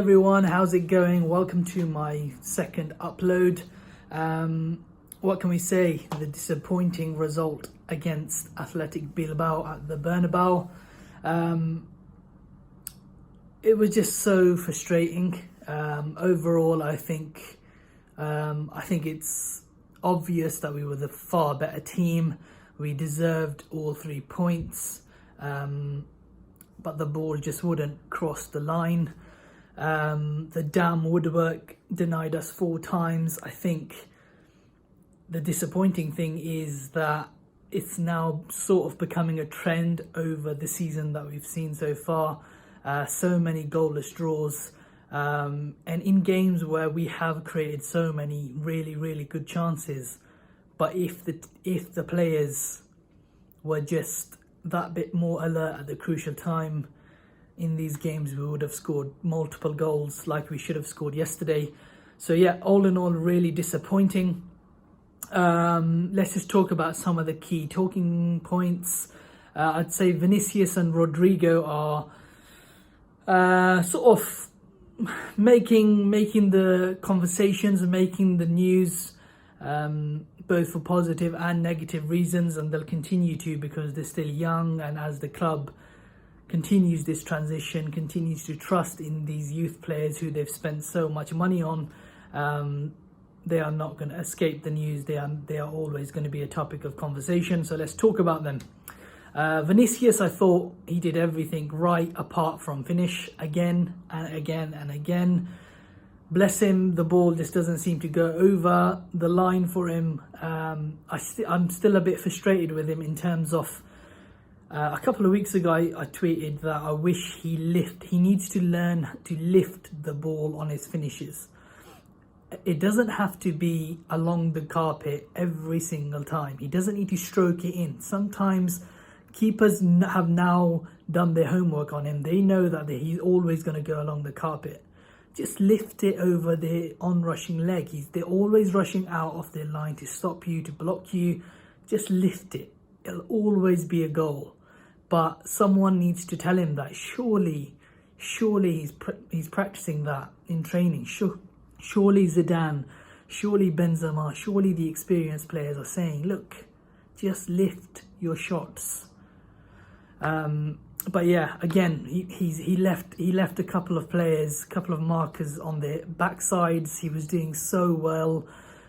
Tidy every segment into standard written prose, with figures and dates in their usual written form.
everyone, how's it going? Welcome to my second upload. What can we say? The disappointing result against Athletic Bilbao at the Bernabeu. It was just so frustrating. Overall, I think it's obvious that we were the far better team. We deserved all 3 points, but the ball just wouldn't cross the line. The damn woodwork denied us 4 times. I think the disappointing thing is that it's now sort of becoming a trend over the season that we've seen so far. So many goalless draws, and in games where we have created so many really good chances, but if the players were just that bit more alert at the crucial time in these games, we would have scored multiple goals like we should have scored yesterday. So yeah, all in all, really disappointing. Let's just talk about some of the key talking points. I'd say Vinicius and Rodrigo are sort of making the conversations and making the news, both for positive and negative reasons, and they'll continue to, because they're still young, and as the club continues this transition, continues to trust in these youth players who they've spent so much money on, they are not going to escape the news. They are always going to be a topic of conversation. So let's talk about them. Vinicius, I thought he did everything right apart from finish again and again and again. Bless him, the ball just doesn't seem to go over the line for him. I'm still a bit frustrated with him in terms of a couple of weeks ago I tweeted that I wish he needs to learn to lift the ball on his finishes. It doesn't have to be along the carpet every single time. He doesn't need to stroke it in. Sometimes keepers have now done their homework on him. They know that he's always going to go along the carpet. Just lift it over the on-rushing leg. They're always rushing out of their line to stop you, to block you. Just lift it. It'll always be a goal. But someone needs to tell him that. Surely he's practicing that in training. Surely Zidane, surely Benzema, surely the experienced players are saying, look, just lift your shots. But yeah, again, he left a couple of players, a couple of markers on their backsides. He was doing so well,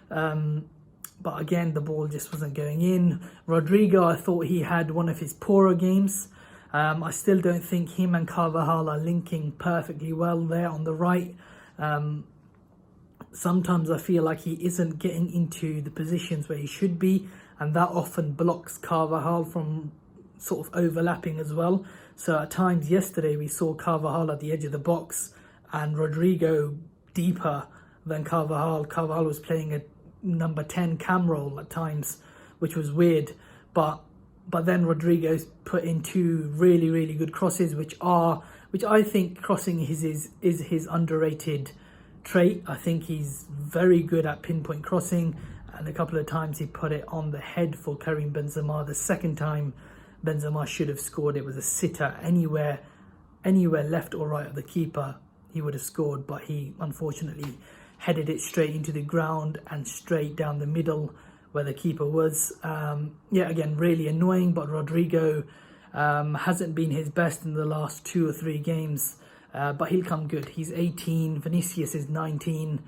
but again, the ball just wasn't going in. Rodrigo, I thought he had one of his poorer games. I still don't think him and Carvajal are linking perfectly well there on the right. Sometimes I feel like he isn't getting into the positions where he should be, and that often blocks Carvajal from sort of overlapping as well. So at times yesterday we saw Carvajal at the edge of the box and Rodrigo deeper than Carvajal. Carvajal was playing a number 10 cam role at times, which was weird. But then Rodrigo's put in 2 really good crosses, which I think crossing is his underrated trait. I think he's very good at pinpoint crossing, and a couple of times he put it on the head for Karim Benzema. The second time Benzema should have scored, it was a sitter. Anywhere left or right of the keeper, he would have scored, but he unfortunately headed it straight into the ground and straight down the middle where the keeper was. Yeah, again, really annoying, but Rodrigo hasn't been his best in the last 2 or 3 games. But he'll come good. He's 18, Vinicius is 19.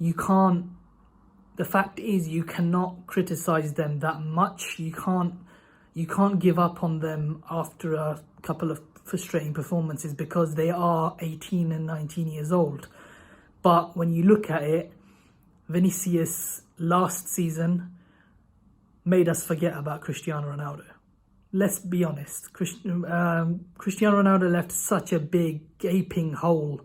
The fact is, you cannot criticize them that much. You can't give up on them after a couple of frustrating performances, because they are 18 and 19 years old. But when you look at it, Vinicius last season made us forget about Cristiano Ronaldo. Let's be honest, Cristiano Ronaldo left such a big gaping hole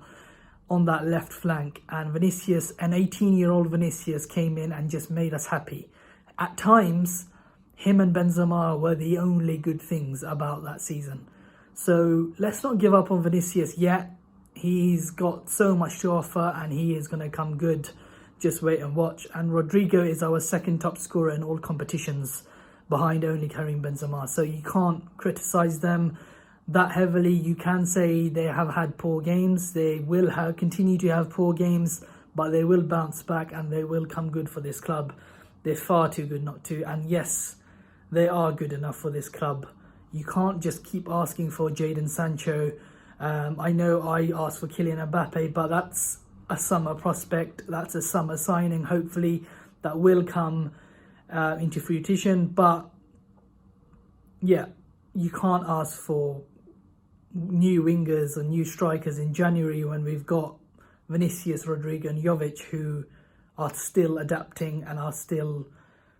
on that left flank, and Vinicius, an 18-year-old Vinicius, came in and just made us happy. At times, him and Benzema were the only good things about that season. So let's not give up on Vinicius yet. He's got so much to offer and he is going to come good. Just wait and watch. And Rodrigo is our second top scorer in all competitions, behind only Karim Benzema. So you can't criticize them. that heavily. You can say they have had poor games. They will continue to have poor games, but they will bounce back and they will come good for this club. They're far too good not to. And yes, they are good enough for this club. You can't just keep asking for Jadon Sancho. I know I asked for Kylian Mbappe, but that's a summer prospect. That's a summer signing, hopefully, that will come into fruition. But yeah, you can't ask for new wingers or new strikers in January when we've got Vinicius, Rodrigo and Jovic, who are still adapting and are still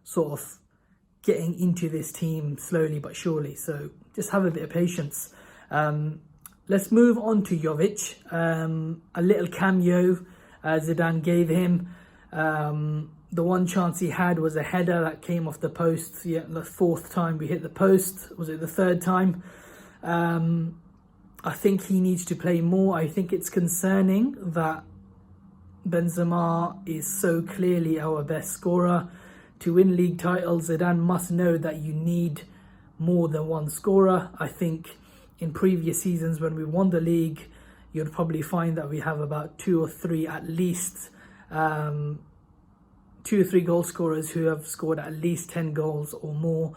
sort of getting into this team slowly but surely. So just have a bit of patience. Let's move on to Jovic. A little cameo Zidane gave him. The one chance he had was a header that came off the post. Yeah, the fourth time we hit the post. Was it the third time? I think he needs to play more. I think it's concerning that Benzema is so clearly our best scorer. To win league titles, Zidane must know that you need more than one scorer. I think in previous seasons when we won the league, you'd probably find that we have about two or three at least, 2 or 3 goal scorers who have scored at least 10 goals or more.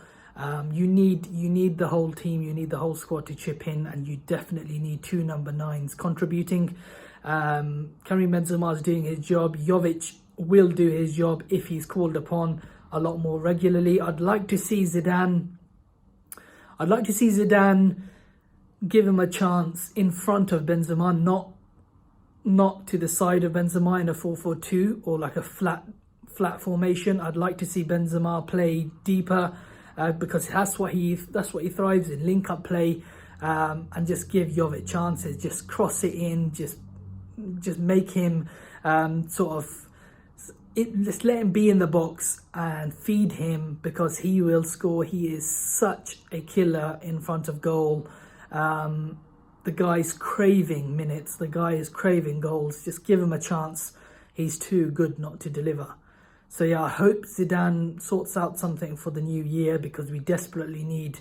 You need the whole team, you need the whole squad to chip in, and you definitely need 2 number 9s contributing. Karim Benzema is doing his job. Jovic will do his job if he's called upon a lot more regularly. I'd like to see Zidane give him a chance in front of Benzema, not to the side of Benzema in a 4-4-2 or like a flat formation. I'd like to see Benzema play deeper because that's what he thrives in, link up play, and just give Jovic chances. Just cross it in, just make him just let him be in the box and feed him, because he will score. He is such a killer in front of goal. The guy's craving minutes. The guy is craving goals. Just give him a chance. He's too good not to deliver. So yeah, I hope Zidane sorts out something for the new year, because we desperately need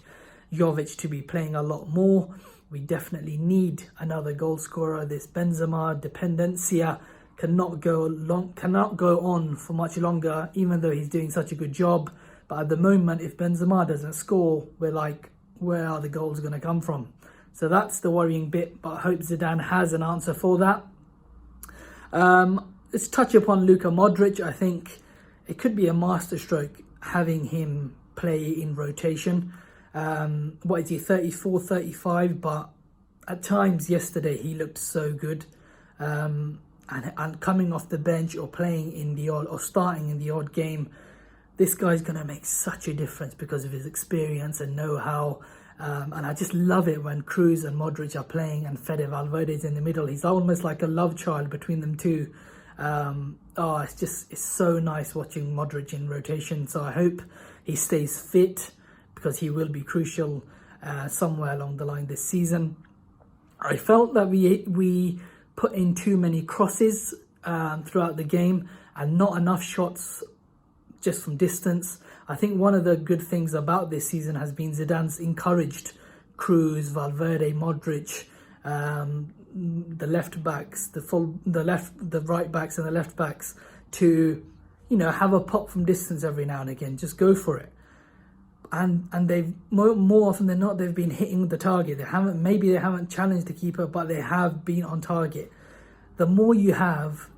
Jovic to be playing a lot more. We definitely need another goal scorer. This Benzema dependencia cannot go on for much longer, even though he's doing such a good job. But at the moment, if Benzema doesn't score, we're like, where are the goals going to come from? So that's the worrying bit, but I hope Zidane has an answer for that. Let's touch upon Luka Modric. I think it could be a masterstroke having him play in rotation. What is he, 34, 35? But at times yesterday he looked so good. And coming off the bench or playing in the odd, or starting in the odd game, this guy's going to make such a difference because of his experience and know-how. And I just love it when Kroos and Modric are playing and Fede Valverde's in the middle. He's almost like a love child between them two. It's so nice watching Modric in rotation. So I hope he stays fit, because he will be crucial somewhere along the line this season. I felt that we put in too many crosses throughout the game and not enough shots just from distance. I think one of the good things about this season has been Zidane's encouraged Kroos, Valverde, Modric, the left backs, the right backs and the left backs to, have a pop from distance every now and again. Just go for it. And they've more often than not, they've been hitting the target. Maybe they haven't challenged the keeper, but they have been on target. The more you have,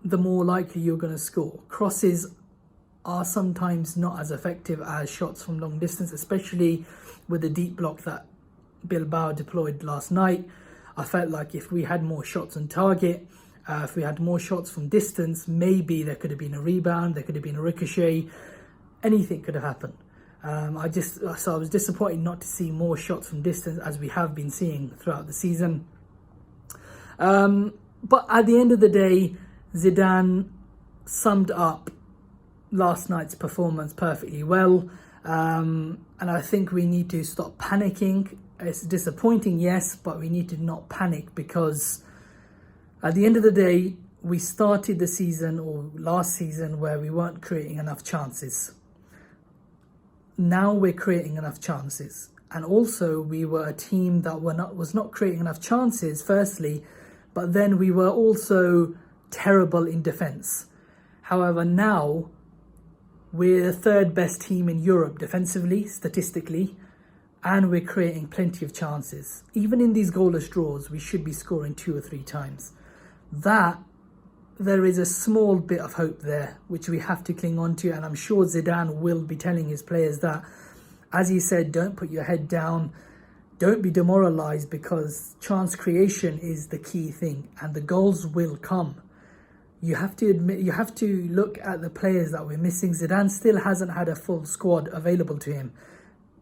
the more likely you're going to score. Crosses are sometimes not as effective as shots from long distance, especially with the deep block that Bilbao deployed last night. I felt like if we had more shots on target, if we had more shots from distance, maybe there could have been a rebound, there could have been a ricochet, anything could have happened. I was disappointed not to see more shots from distance as we have been seeing throughout the season. But at the end of the day, Zidane summed up last night's performance perfectly well. And I think we need to stop panicking. It's disappointing, yes, but we need to not panic, because at the end of the day, we started the season, or last season, where we weren't creating enough chances. Now we're creating enough chances. And also we were a team that was not creating enough chances, firstly, but then we were also terrible in defence. However, now we're the third best team in Europe defensively, statistically, and we're creating plenty of chances. Even in these goalless draws, we should be scoring 2 or 3 times. There is a small bit of hope there, which we have to cling on to, and I'm sure Zidane will be telling his players that, as he said, don't put your head down, don't be demoralised, because chance creation is the key thing, and the goals will come. You have to look at the players that we're missing. Zidane still hasn't had a full squad available to him.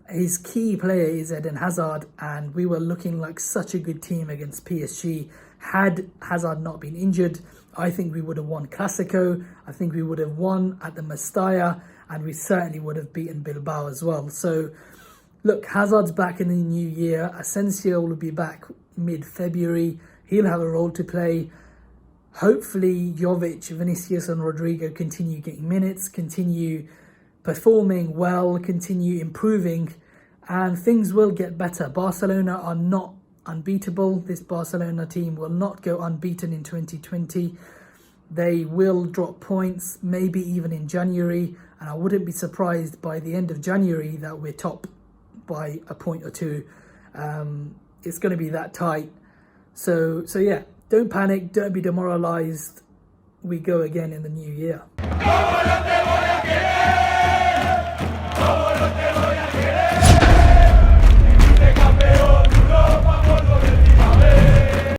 His key player is Eden Hazard, and we were looking like such a good team against PSG. Had Hazard not been injured, I think we would have won Clasico. I think we would have won at the Mestalla, and we certainly would have beaten Bilbao as well. So, look, Hazard's back in the new year. Asensio will be back mid-February. He'll have a role to play. Hopefully, Jovic, Vinicius and Rodrigo continue getting minutes, continue performing well, continue improving, and things will get better. Barcelona are not unbeatable. This Barcelona team will not go unbeaten in 2020. They will drop points, maybe even in January, and I wouldn't be surprised by the end of January that we're top by a point or two. It's going to be that tight. So yeah, don't panic, don't be demoralised. We go again in the new year.